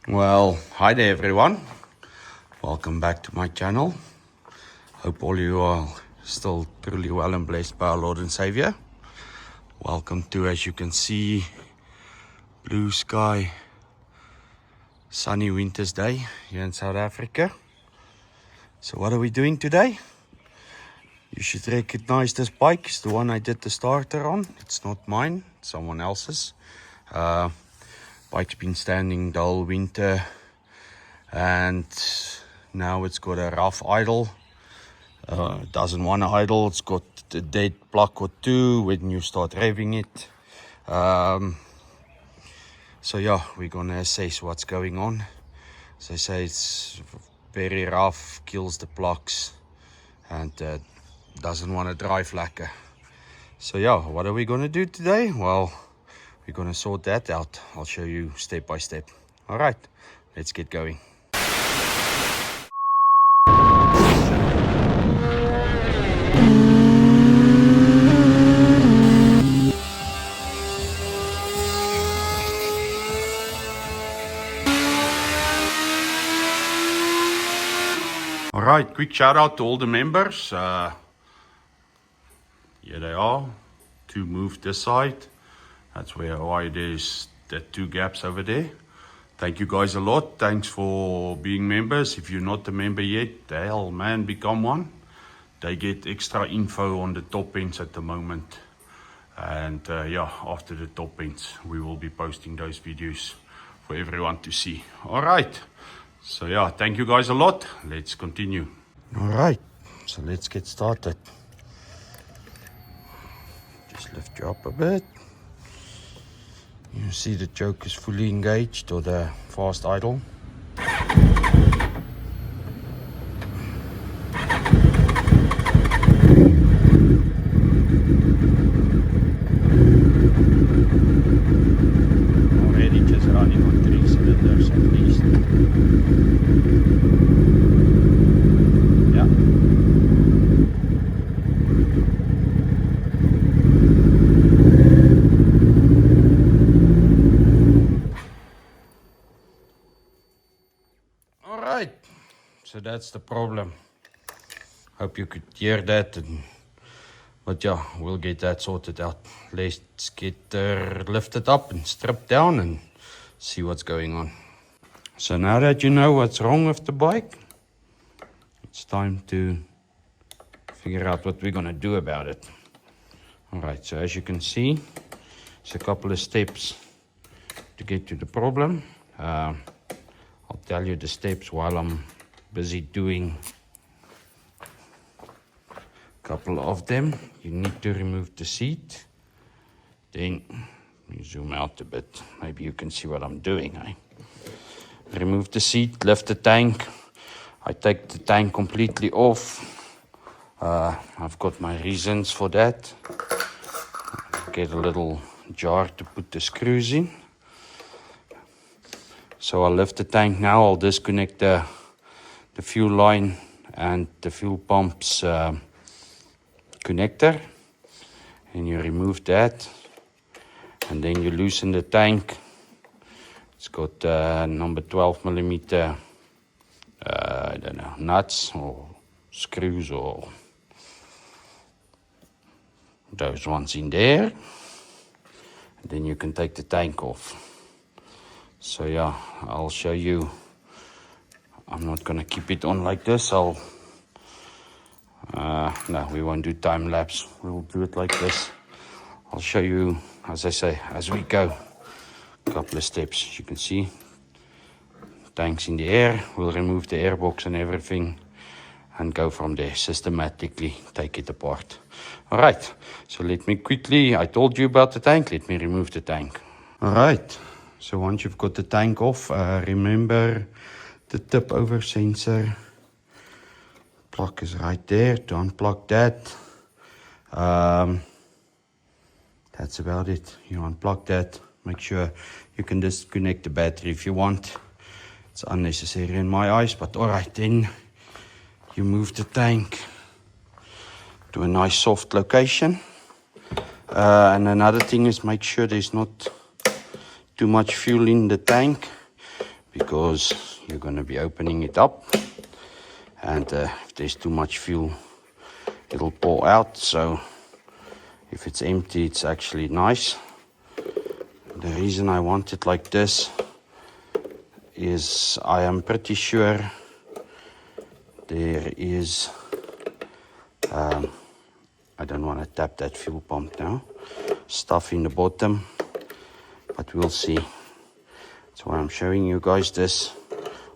Well, hi there everyone. Welcome back to my channel. Hope all you are still truly well and blessed by our Lord and Savior. Welcome to, as you can see, blue sky, sunny winter's day here in South Africa. So what are we doing today? You should recognize this bike. It's the one I did the starter on. It's not mine, it's someone else's. Bike's been standing the whole winter and now it's got a rough idle. It doesn't want to idle. It's got a dead block or two when you start revving it. So yeah, we're gonna assess what's going on. As I say, it's very rough, kills the blocks, and doesn't want to drive lekker. So yeah, what are we gonna do today? Well, we're gonna sort that out. I'll show you step by step. All right, let's get going. All right, quick shout out to all the members. Here they are. Two moved this side. That's why there's the two gaps over there. Thank you guys a lot. Thanks for being members. If you're not a member yet, hell man, become one. They get extra info on the top ends at the moment. And yeah, after the top ends, we will be posting those videos for everyone to see. All right. So yeah, thank you guys a lot. Let's continue. All right, so let's get started. Just lift you up a bit. You see the choke is fully engaged, or the fast idle. Already just running on 3 cylinders at least. Yeah. All right, so that's the problem. Hope you could hear that, but yeah, we'll get that sorted out. Let's get lifted up and stripped down and see what's going on. So now that you know what's wrong with the bike, it's time to figure out what we're gonna do about it. All right, so as you can see, it's a couple of steps to get to the problem. I'll tell you the steps while I'm busy doing a couple of them. You need to remove the seat. Then you zoom out a bit. Maybe you can see what I'm doing. Remove the seat, lift the tank. I take the tank completely off. I've got my reasons for that. Get a little jar to put the screws in. So I'll lift the tank now. I'll disconnect the fuel line and the fuel pump's connector. And you remove that. And then you loosen the tank. It's got number 12 millimeter, I don't know, nuts or screws or those ones in there. And then you can take the tank off. So yeah, I'll show you. I'm not gonna keep it on like this. No, we won't do time lapse. We'll do it like this. I'll show you, as I say, as we go. A couple of steps. As you can see, tanks in the air. We'll remove the airbox and everything and go from there. Systematically take it apart. All right, so let me quickly, I told you about the tank. Let me remove the tank. All right. So once you've got the tank off, remember the tip over sensor. Plug is right there. To unplug that. That's about it. You unplug that. Make sure you can disconnect the battery if you want. It's unnecessary in my eyes, but all right, then you move the tank to a nice soft location. And another thing is make sure there's not too much fuel in the tank, because you're going to be opening it up, and if there's too much fuel it'll pour out. So if it's empty, it's actually nice. The reason I want it like this is I am pretty sure there is I don't want to tap that fuel pump now, stuff in the bottom, but we'll see. That's why I'm showing you guys this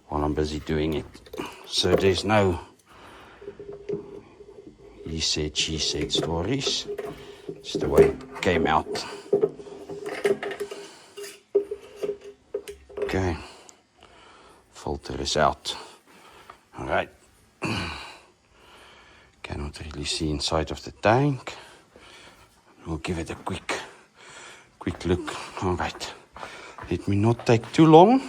while I'm busy doing it. So there's no he said, she said stories. It's the way it came out. Okay, filter is out. All right. Cannot really see inside of the tank. We'll give it a quick look. All right. Let me not take too long.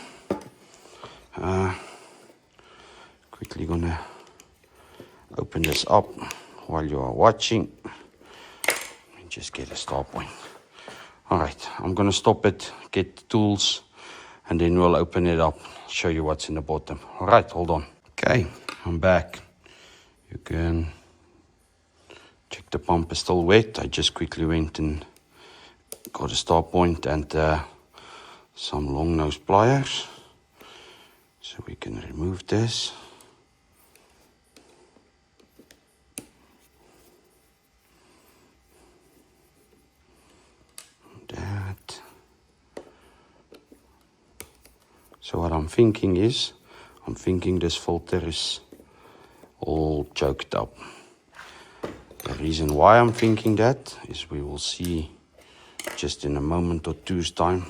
Quickly gonna open this up while you are watching. And just get a start point. All right. I'm gonna stop it, get the tools, and then we'll open it up, show you what's in the bottom. All right, hold on. Okay, I'm back. You can check the pump is still wet. I just quickly went and got a start point and some long nose pliers, so we can remove this. That. So what I'm thinking is, this filter is all choked up. The reason why I'm thinking that is we will see just in a moment or two's time,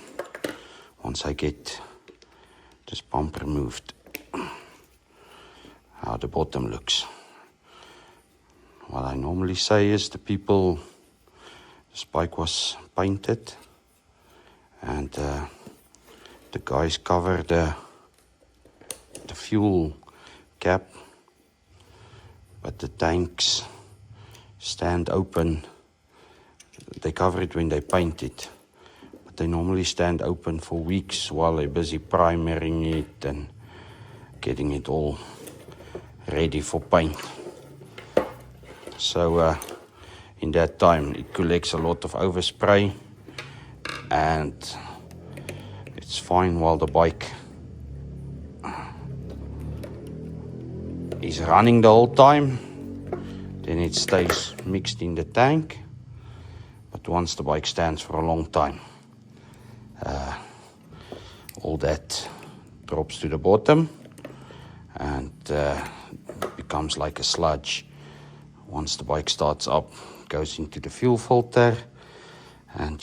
once I get this pump removed, how the bottom looks. What I normally say is this bike was painted and the guys cover the fuel cap, but the tanks stand open. They cover it when they paint it, but they normally stand open for weeks while they're busy primering it and getting it all ready for paint. So in that time it collects a lot of overspray, and it's fine while the bike is running the whole time. Then it stays mixed in the tank. But once the bike stands for a long time, all that drops to the bottom and becomes like a sludge. Once the bike starts up, it goes into the fuel filter, and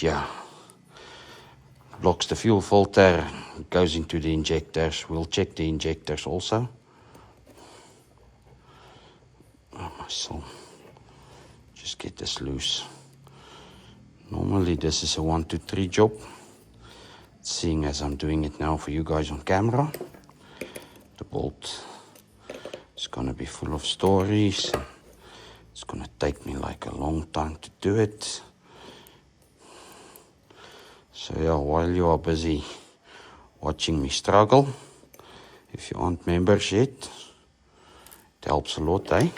blocks the fuel filter, goes into the injectors. We'll check the injectors also. So just get this loose. Normally this is a 1, 2, 3 job. Seeing as I'm doing it now for you guys on camera, the bolt is gonna be full of stories. It's gonna take me like a long time to do it. So while you are busy watching me struggle, if you aren't members yet, it helps a lot, eh?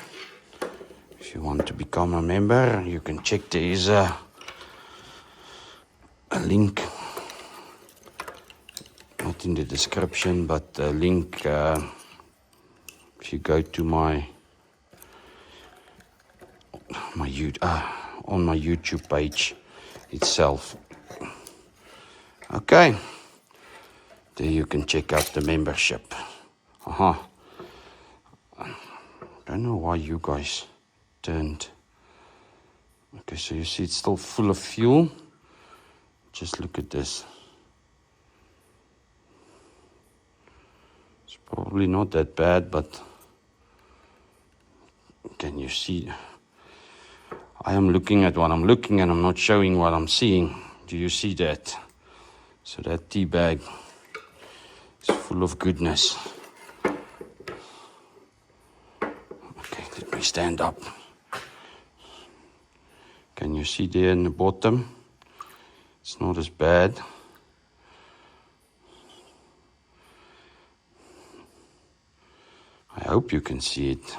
If you want to become a member, you can check there is a link, not in the description, but a link if you go to my on my YouTube page itself. Okay, there you can check out the membership. Don't know why you guys turned. Okay, so you see it's still full of fuel. Just look at this. It's probably not that bad, but can you see? I am looking at what I'm looking and I'm not showing what I'm seeing. Do you see that? So that tea bag is full of goodness. Okay, let me stand up. Can you see there in the bottom? It's not as bad. hope you can see it.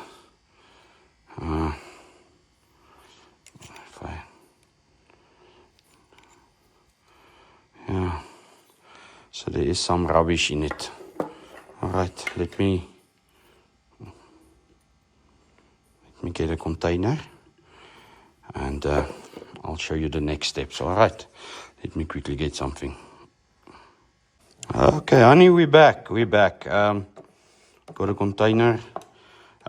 Yeah, so there is some rubbish in it. Alright, let me get a container, and I'll show you the next steps. Alright, let me quickly get something. Okay, honey, we're back. Got a container.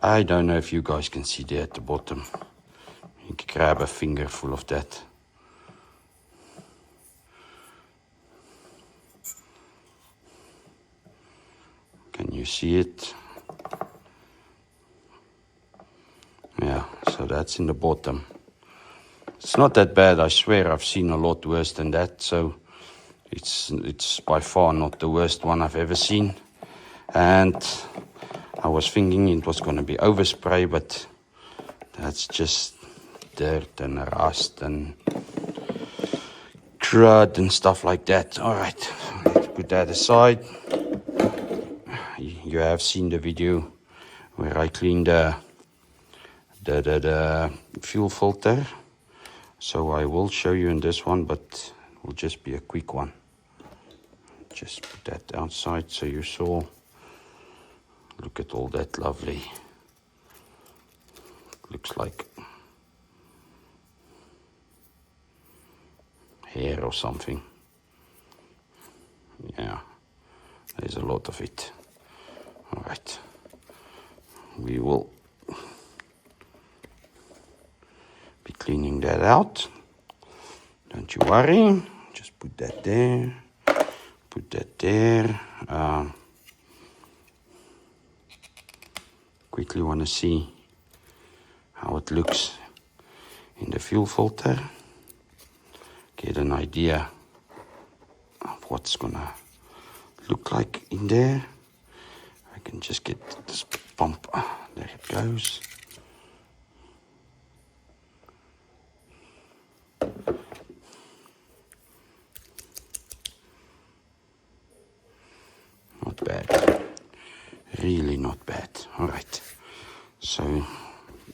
I don't know if you guys can see there at the bottom. You can grab a finger full of that. Can you see it? Yeah, so that's in the bottom. It's not that bad, I swear. I've seen a lot worse than that, so it's by far not the worst one I've ever seen. And I was thinking it was going to be overspray, but that's just dirt and rust and crud and stuff like that. Alright, let's put that aside. You have seen the video where I cleaned the fuel filter, so I will show you in this one, but it will just be a quick one. Just put that outside so you saw. Look at all that lovely, looks like hair or something. Yeah, there's a lot of it. Alright, we will be cleaning that out. Don't you worry, just put that there, put that there. Quickly want to see how it looks in the fuel filter. Get an idea of what's gonna look like in there. I can just get this pump. There it goes. Not bad. Really not bad. Alright. So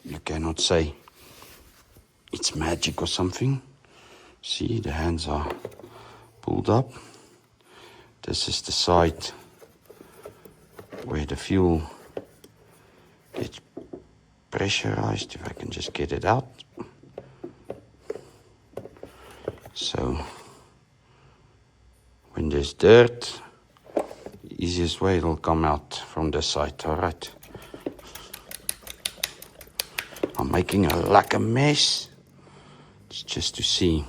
you cannot say it's magic or something. See, the hands are pulled up. This is the side where the fuel gets pressurized, if I can just get it out. So when there's dirt, the easiest way it'll come out from this side. Alright. I'm making like a mess. It's just to see.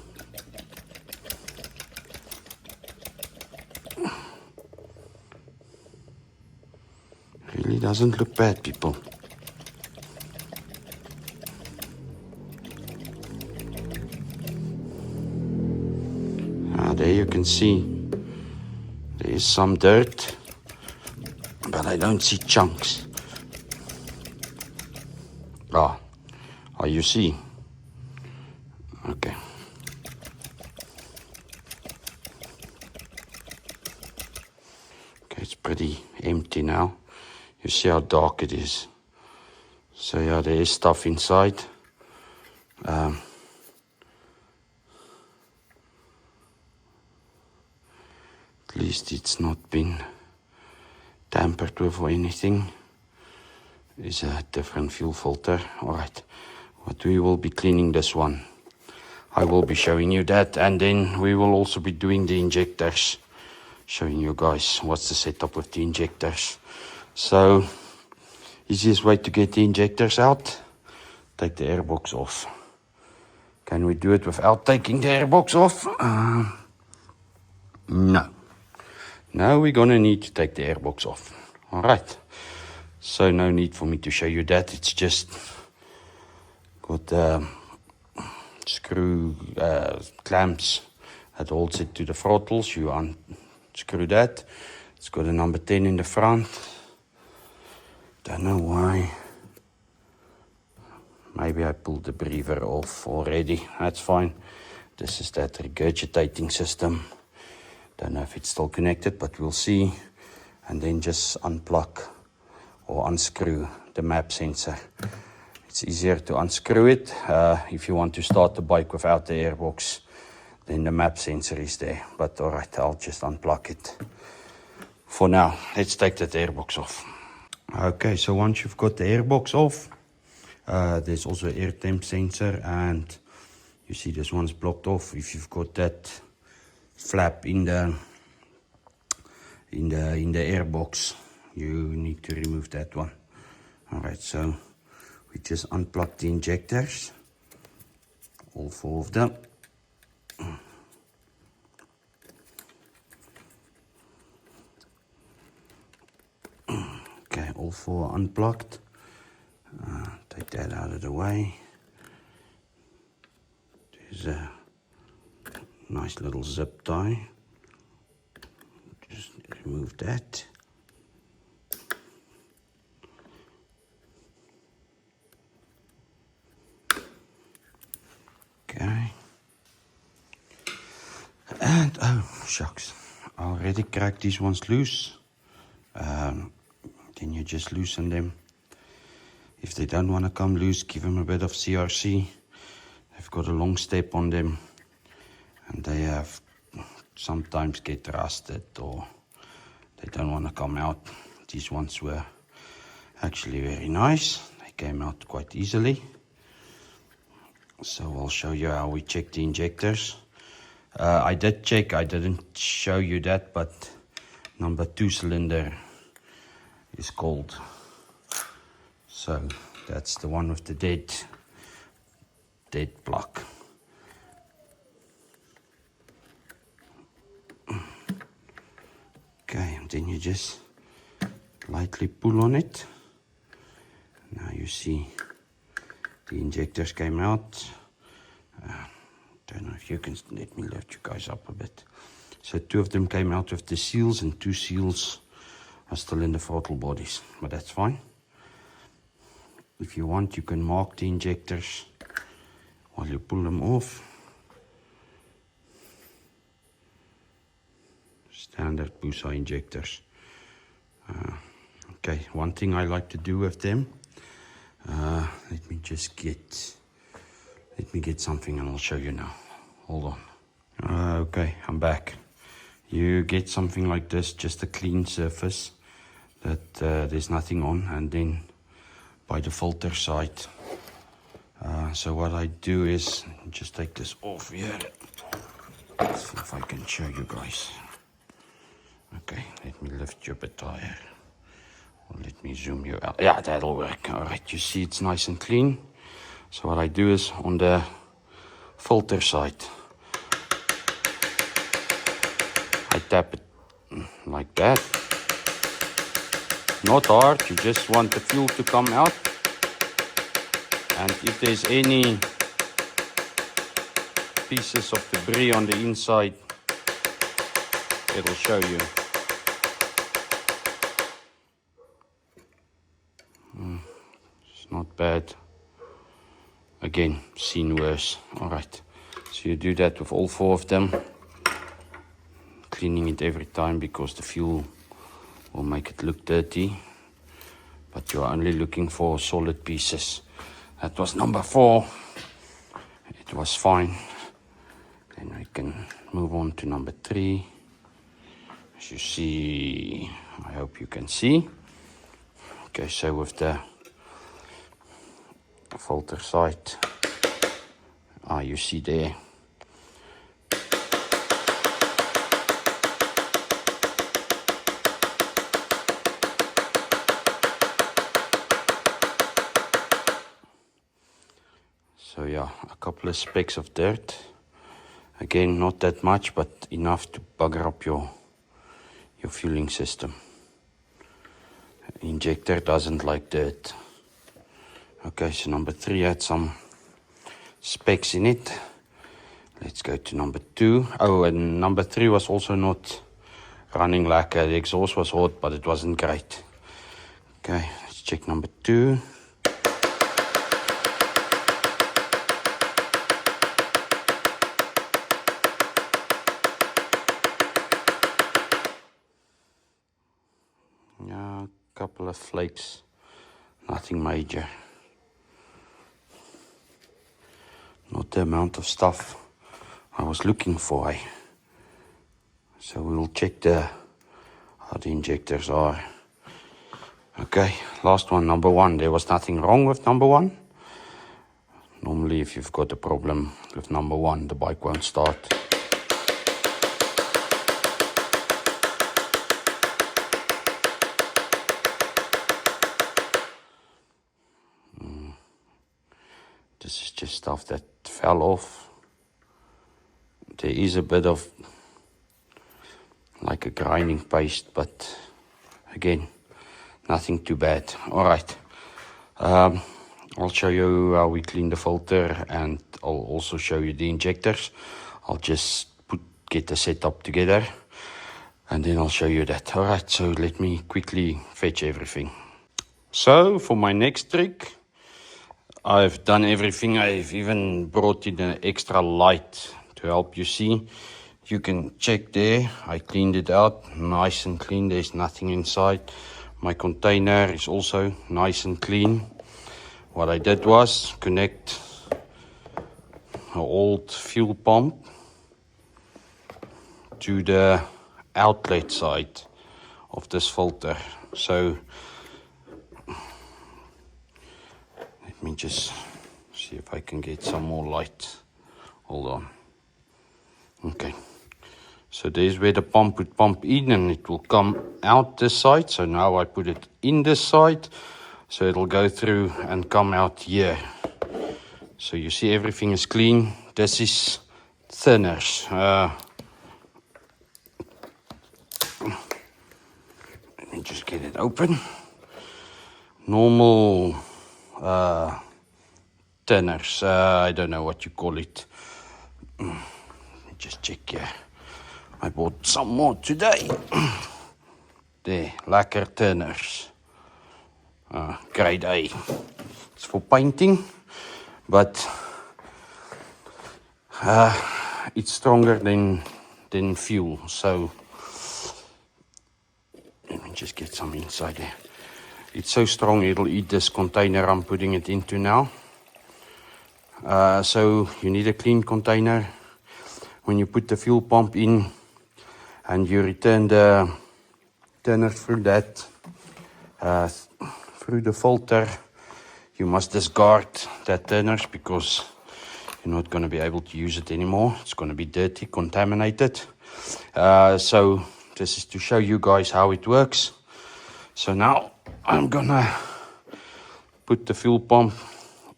Really doesn't look bad, people. There you can see there is some dirt, but I don't see chunks. Oh, you see? Okay. Okay, it's pretty empty now. You see how dark it is. So yeah, there is stuff inside. At least it's not been tampered with or anything. It's a different fuel filter. Alright, but we will be cleaning this one. I will be showing you that, and then we will also be doing the injectors. Showing you guys what's the setup with the injectors. So, easiest way to get the injectors out, take the airbox off. Can we do it without taking the airbox off? No. Now we're gonna need to take the airbox off. Alright. So no need for me to show you that. It's just got screw clamps that holds it to the throttles. You unscrew that. It's got a number 10 in the front. Don't know why. Maybe I pulled the breather off already. That's fine. This is that regurgitating system. Don't know if it's still connected, but we'll see. And then just unplug or unscrew the map sensor. It's easier to unscrew it. If you want to start the bike without the airbox, then the map sensor is there. But alright, I'll just unplug it. For now, let's take that airbox off. Okay, so once you've got the airbox off, there's also an air temp sensor, and you see this one's blocked off. If you've got that flap in the airbox, you need to remove that one. Alright, so we just unplug the injectors, all 4 of them. Okay, all 4 are unplugged. Take that out of the way. There's a nice little zip tie. Just remove that. Okay. And, oh, shucks. I already cracked these ones loose. Then you just loosen them. If they don't want to come loose, give them a bit of CRC. They've got a long step on them, and they have sometimes get rusted or they don't want to come out. These ones were actually very nice. They came out quite easily. So I'll show you how we check the injectors. I did check, I didn't show you that, but number 2 cylinder is cold. So that's the one with the dead plug. Okay, and then you just lightly pull on it. Now you see the injectors came out. Don't know if you can let me lift you guys up a bit. So 2 of them came out with the seals, and 2 seals are still in the throttle bodies, but that's fine. If you want, you can mark the injectors while you pull them off. Standard Busa injectors. Okay, one thing I like to do with them, let me get something and I'll show you now. Hold on. Okay, I'm back. You get something like this, just a clean surface that there's nothing on, and then by the filter side. So what I do is just take this off here. Let's see if I can show you guys. Okay, let me lift you a bit higher. Or let me zoom you out. Yeah, that'll work. Alright, you see it's nice and clean. So what I do is on the filter side, I tap it like that. Not hard, you just want the fuel to come out. And if there's any pieces of debris on the inside, it'll show you. It's not bad. Again, seen worse. Alright, so you do that with all 4 of them. Cleaning it every time because the fuel will make it look dirty. But you are only looking for solid pieces. That was number 4. It was fine. Then we can move on to number 3. As you see, I hope you can see. Okay, so with the filter side, you see there. So yeah, a couple of specks of dirt. Again, not that much, but enough to bugger up your fueling system. Injector doesn't like dirt. Okay, so number 3 had some specks in it. Let's go to number 2. Oh, and number 3 was also not running like the exhaust was hot, but it wasn't great. Okay, let's check number 2. Couple of flakes, nothing major. Not the amount of stuff I was looking for. Eh? So we'll check how the injectors are. Okay, last one, number one. There was nothing wrong with number one. Normally if you've got a problem with number one, the bike won't start. This is just stuff that fell off. There is a bit of like a grinding paste, but again, nothing too bad. All right, I'll show you how we clean the filter, and I'll also show you the injectors. I'll just get the setup together, and then I'll show you that. All right, so let me quickly fetch everything. So for my next trick, I've done everything. I've even brought in an extra light to help you see. You can check there. I cleaned it out, nice and clean. There's nothing inside. My container is also nice and clean. What I did was connect an old fuel pump to the outlet side of this filter. So let me just see if I can get some more light. Hold on. Okay. So there's where the pump would pump in, and it will come out this side. So now I put it in this side, so it'll go through and come out here. So you see everything is clean. This is thinners. Let me just get it open. Normal thinners. I don't know what you call it. Let me just check here. I bought some more today. There, lacquer thinners. Grade A. It's for painting, but it's stronger than fuel. So let me just get some inside there. It's so strong it'll eat this container I'm putting it into now. So you need a clean container. When you put the fuel pump in and you return the turner through that, through the filter, you must discard that turners because you're not going to be able to use it anymore. It's going to be dirty, contaminated. So this is to show you guys how it works. So now I'm gonna put the fuel pump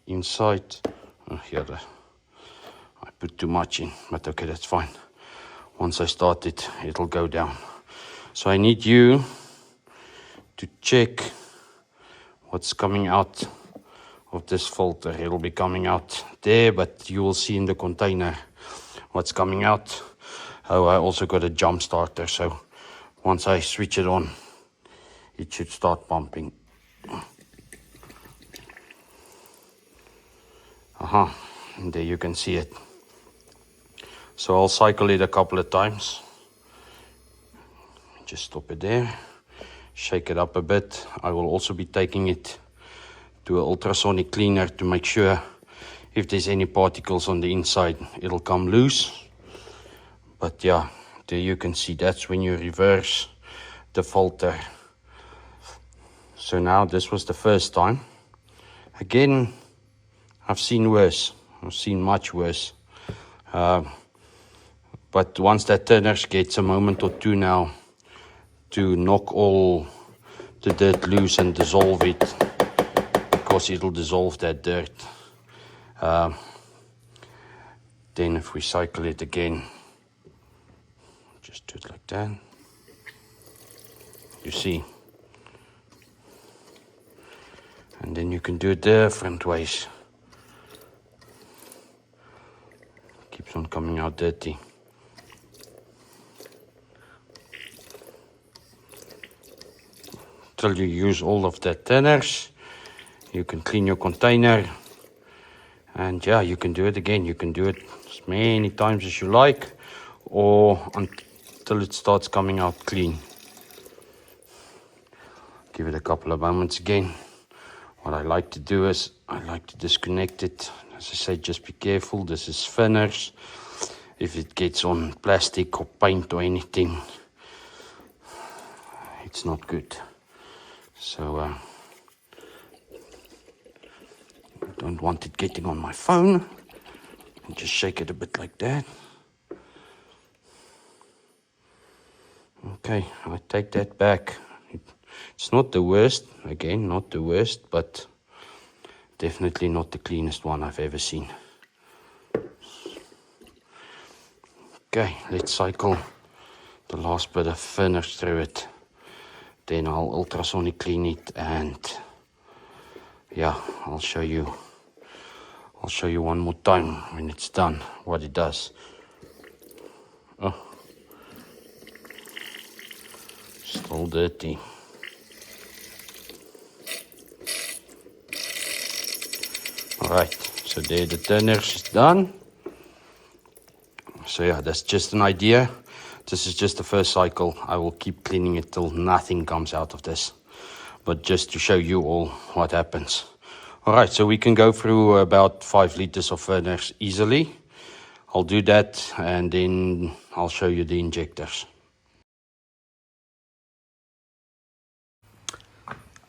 inside. Here I put too much in, but okay, that's fine. Once I start it, it'll go down. So I need you to check what's coming out of this filter. It'll be coming out there, but you will see in the container what's coming out. Oh, I also got a jump starter, so once I switch it on, it should start pumping. And there you can see it. So I'll cycle it a couple of times. Just stop it there, shake it up a bit. I will also be taking it to an ultrasonic cleaner to make sure if there's any particles on the inside, it'll come loose. But yeah, there you can see that's when you reverse the filter. So now this was the first time. Again, I've seen worse. I've seen much worse. But once that turner gets a moment or two now to knock all the dirt loose and dissolve it, because it'll dissolve that dirt. Then if we cycle it again, just do it like that. You see. And then you can do it different ways. Keeps on coming out dirty. Till you use all of the tanners, you can clean your container. And yeah, you can do it again. You can do it as many times as you like, or until it starts coming out clean. give it a couple of moments again. What I like to do is I like to disconnect it. As I say, just be careful. This is thinners. If it gets on plastic or paint or anything, it's not good. So I don't want it getting on my phone. And just shake it a bit like that. Okay, I take that back. It's not the worst, again, not the worst, but definitely not the cleanest one I've ever seen. Okay, let's cycle the last bit of finish through it. Then I'll ultrasonic clean it, and yeah, I'll show you one more time when it's done what it does. Oh, still dirty. Alright, so there the turners is done. So yeah, that's just an idea. This is just the first cycle. I will keep cleaning it till nothing comes out of this. But just to show you all what happens. Alright, so we can go through about 5 liters of furnace easily. I'll do that and then I'll show you the injectors.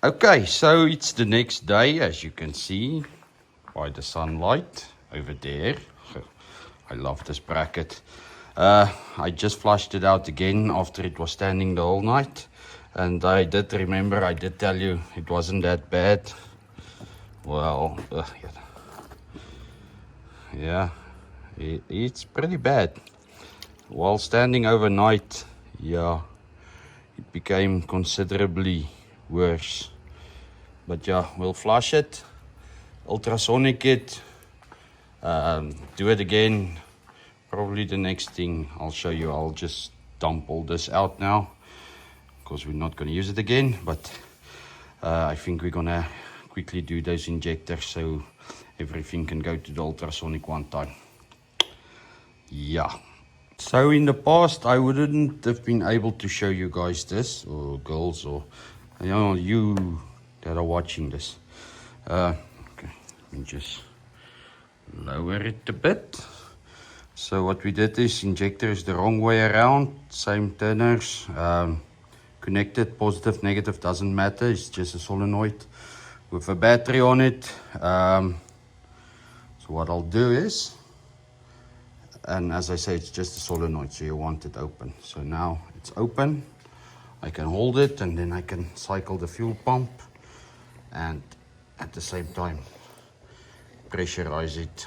Okay, so it's the next day, as you can see by the sunlight over there. I love this bracket. I just flushed it out again after it was standing the whole night. And I did remember, I did tell you it wasn't that bad. Well, yeah, it's pretty bad. While standing overnight, yeah, it became considerably worse. But yeah, we'll flush it, ultrasonic it, do it again. Probably the next thing I'll show you, I'll just dump all this out now, because we're not going to use it again. But I think we're going to quickly do those injectors so everything can go to the ultrasonic one time. Yeah. So in the past I wouldn't have been able to show you guys this, or girls, or you that are watching this. Okay, let me just lower it a bit. So what we did is injectors the wrong way around, same turners, connected, positive, negative, doesn't matter, it's just a solenoid with a battery on it. So what I'll do is, and as I say, it's just a solenoid, so you want it open. So now it's open, I can hold it and then I can cycle the fuel pump and at the same time pressurize it.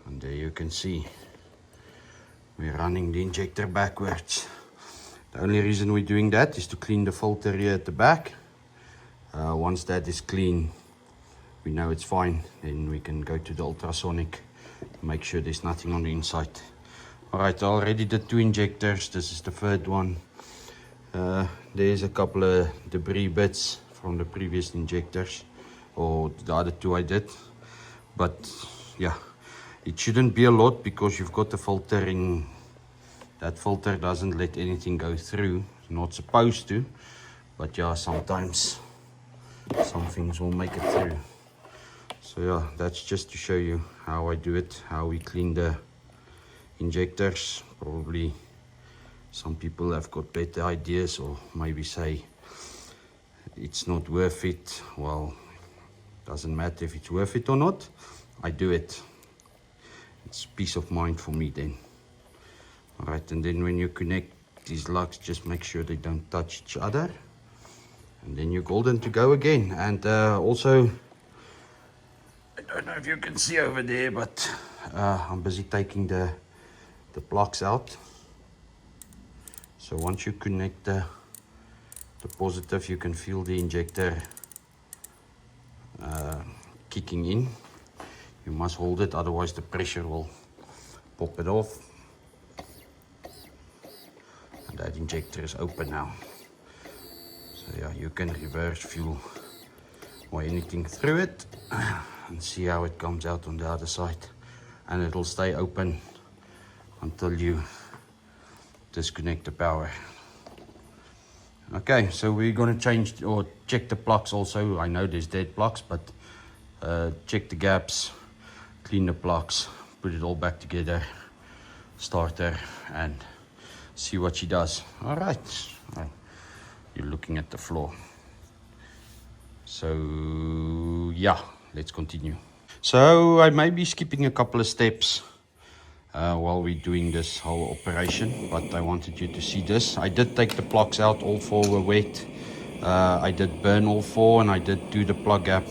And there you can see we're running the injector backwards. The only reason we're doing that is to clean the filter here at the back. Once that is clean, we know it's fine, then we can go to the ultrasonic, make sure there's nothing on the inside. Alright, I already did 2 injectors, this is the third one. There's a couple of debris bits from the previous injectors, or the other 2 I did. But yeah, it shouldn't be a lot because you've got the filtering. That filter doesn't let anything go through, it's not supposed to, but yeah, sometimes some things will make it through. So yeah, that's just to show you how I do it, how we clean the injectors. Probably some people have got better ideas, or maybe say it's not worth it. Well, doesn't matter if it's worth it or not, I do it. It's peace of mind for me then. Alright, and then when you connect these lugs, just make sure they don't touch each other, and then you're golden to go again. And also, I don't know if you can see over there, but I'm busy taking the plugs out. So once you connect the positive, you can feel the injector kicking in. You must hold it, otherwise the pressure will pop it off. And that injector is open now. So yeah, you can reverse fuel or anything through it and see how it comes out on the other side. And it'll stay open until you disconnect the power. Okay, so we're going to change or check the plugs also. I know there's dead plugs, but check the gaps, clean the plugs, put it all back together, starter, and see what she does. All right, you're looking at the floor. So yeah, let's continue. So I may be skipping a couple of steps while we're doing this whole operation, but I wanted you to see this. I did take the plugs out, all four were wet. I did burn all four, and I did do the plug gap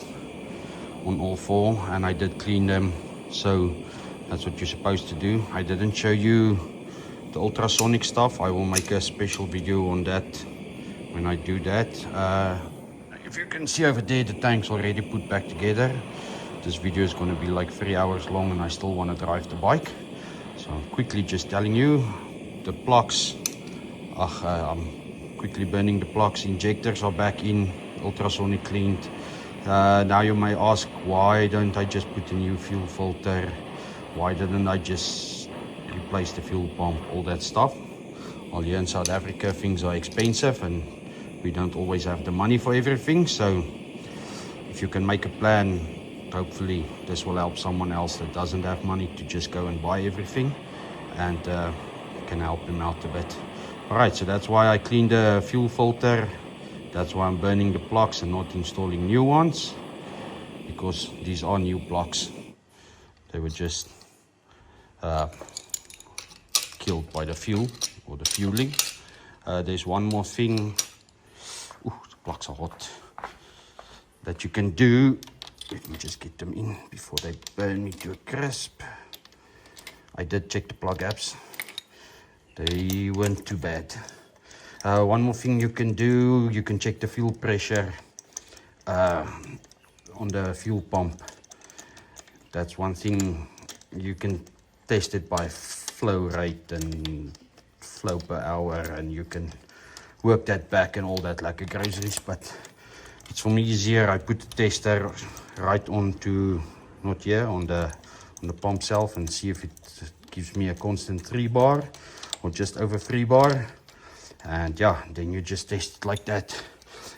on all four, and I did clean them. So that's what you're supposed to do. I didn't show you the ultrasonic stuff. I will make a special video on that when I do that. If you can see over there, the tank's already put back together. This video is going to be like 3 hours long, and I still want to drive the bike. So I'm quickly just telling you the plugs. I'm quickly burning the plugs. Injectors are back in, ultrasonic cleaned. Now you may ask, why don't I just put a new fuel filter? Why didn't I just replace the fuel pump? All that stuff. Well, here in South Africa things are expensive, and we don't always have the money for everything. So if you can make a plan, hopefully this will help someone else that doesn't have money to just go and buy everything, and can help them out a bit. All right, so that's why I cleaned the fuel filter. That's why I'm burning the plugs and not installing new ones, because these are new plugs. They were just killed by the fuel or the fueling. There's one more thing. Ooh, the plugs are hot. That you can do. Let me just get them in before they burn me to a crisp. I did check the plug gaps. They weren't too bad. One more thing you can do, you can check the fuel pressure on the fuel pump. That's one thing. You can test it by flow rate and flow per hour, and you can work that back and all that like a groceries. But it's for me easier. I put the tester right onto, not here, on the pump self, and see if it gives me a constant 3 bar or just over 3 bar. And yeah, then you just test it like that.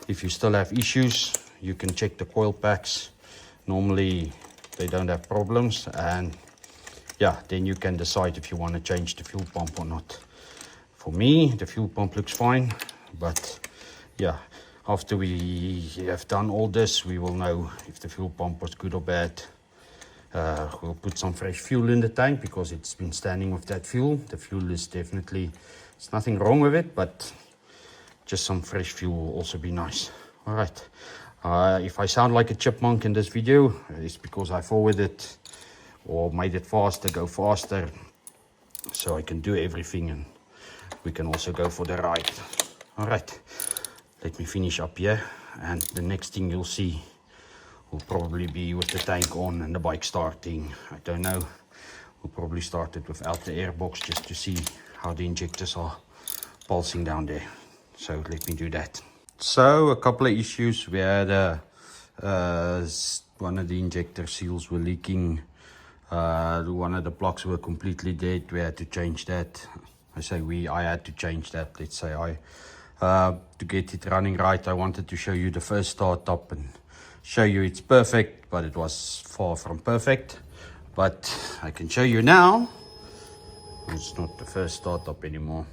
If you still have issues, you can check the coil packs. Normally they don't have problems, and yeah, then you can decide if you want to change the fuel pump or not. For me, the fuel pump looks fine, but yeah, after we have done all this, we will know if the fuel pump was good or bad. We'll put some fresh fuel in the tank, because it's been standing with that fuel. The fuel is definitely, there's nothing wrong with it, but just some fresh fuel will also be nice. All right. If I sound like a chipmunk in this video, it's because I forwarded or made it faster, go faster, so I can do everything, and we can also go for the ride. All right. Let me finish up here, and the next thing you'll see will probably be with the tank on and the bike starting. I don't know. We'll probably start it without the airbox, just to see how the injectors are pulsing down there. So let me do that. So a couple of issues. We had one of the injector seals were leaking. One of the plugs were completely dead. We had to change that. I had to change that. Let's say to get it running right. I wanted to show you the first startup and show you it's perfect, but it was far from perfect. But I can show you now. It's not the first startup anymore.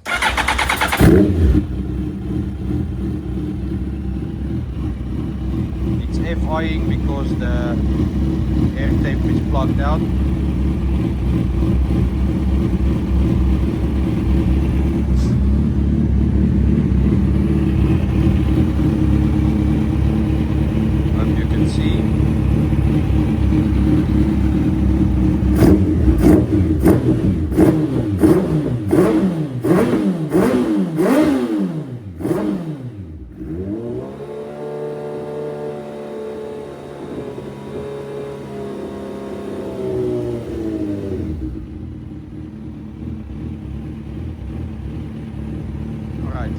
It's FIing because the air tape is plugged out. Hope you can see.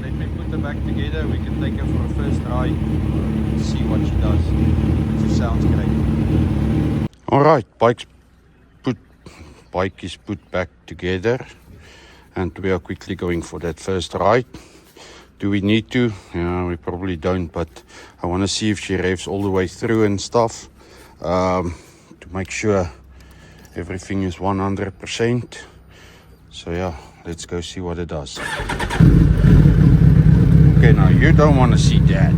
Let me put her back together. We can take her for a first ride and see what she does. She sounds great. Alright, bike is put back together. and we are quickly going for that first ride. Do we need to? Yeah, we probably don't, but I want to see if she revs all the way through and stuff, to make sure everything is 100%. So yeah, let's go see what it does. Okay, now you don't want to see that.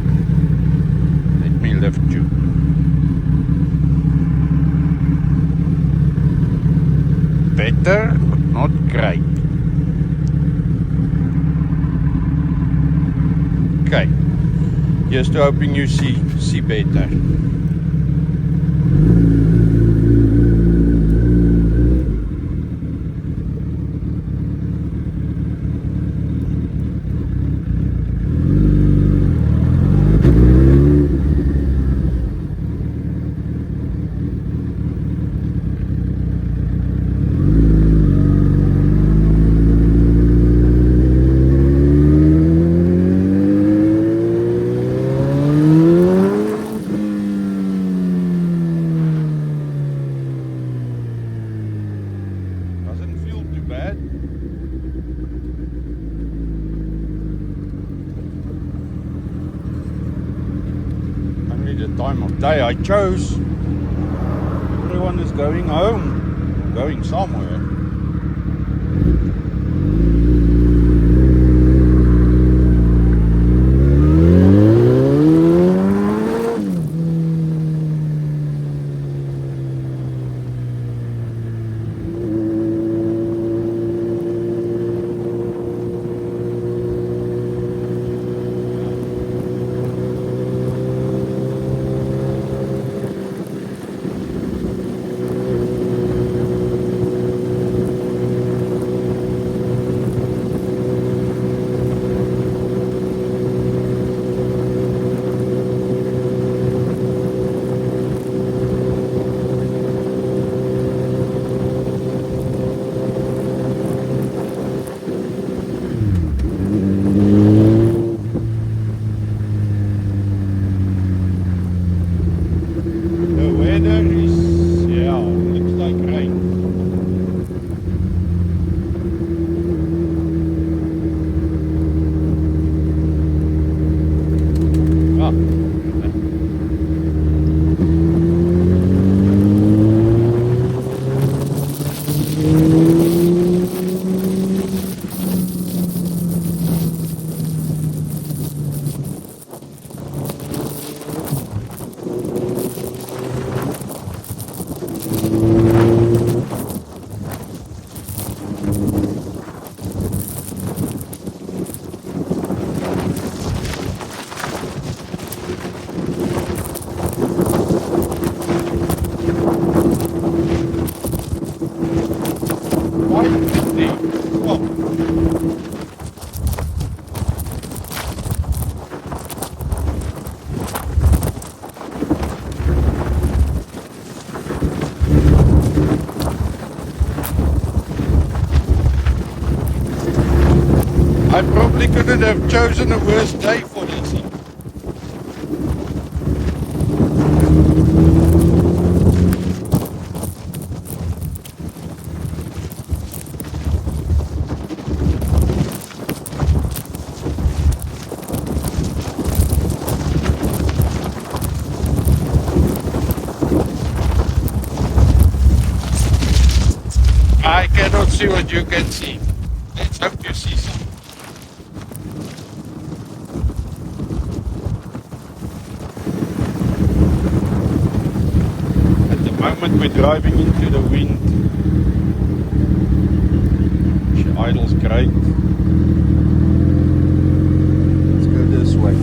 Let me lift you. Better, but not great. Okay, just hoping you see better. Doesn't feel too bad. Only the time of day I chose. Everyone is going home, going somewhere. I probably couldn't have chosen a worse day for this. I cannot see what you can see. Let's hope you see something. At the moment we're driving into the wind. She idles great. Let's go this way.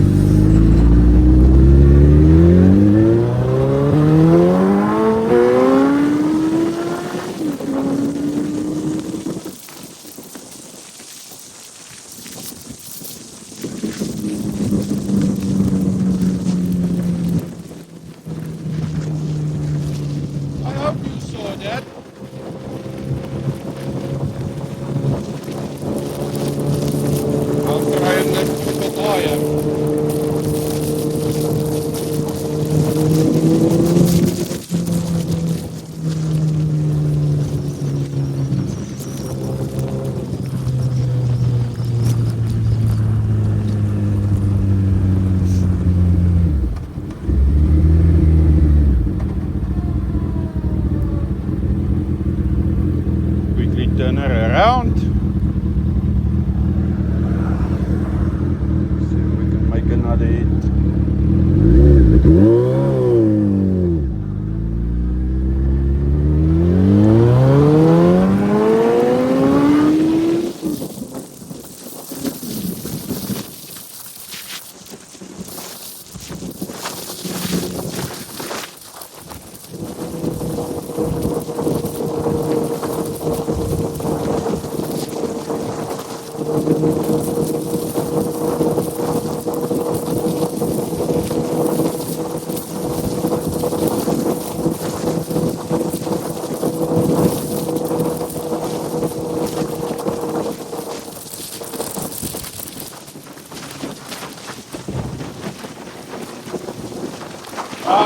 around. See if we can make another hit.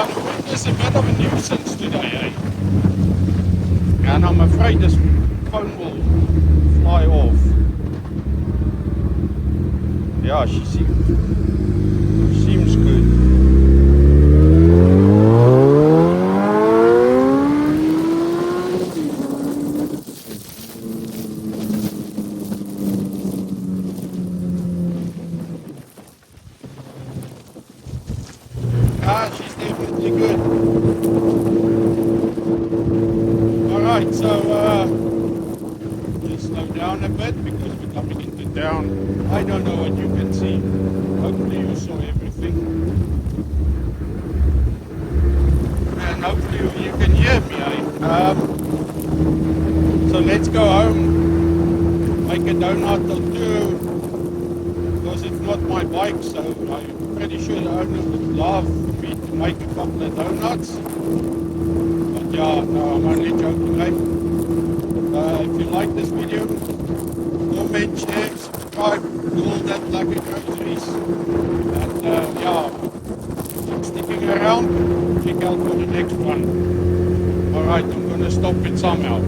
The wind is a bit of a nuisance today, eh? And I'm afraid this phone will fly off. Yeah, she seems good. She's definitely good. Alright, so just slow down a bit because we're coming into town. I don't know what you can see. Hopefully you saw everything. And hopefully you can hear me. So let's go home, make a donut or two, because it's not my bike, so I'm pretty sure the owner would love me to make a couple of donuts. But yeah, no, I'm only joking, right? If you like this video, comment, share, subscribe, do all that like a groceries. And yeah, keep sticking around, check out for the next one. Alright, I'm gonna stop it somehow.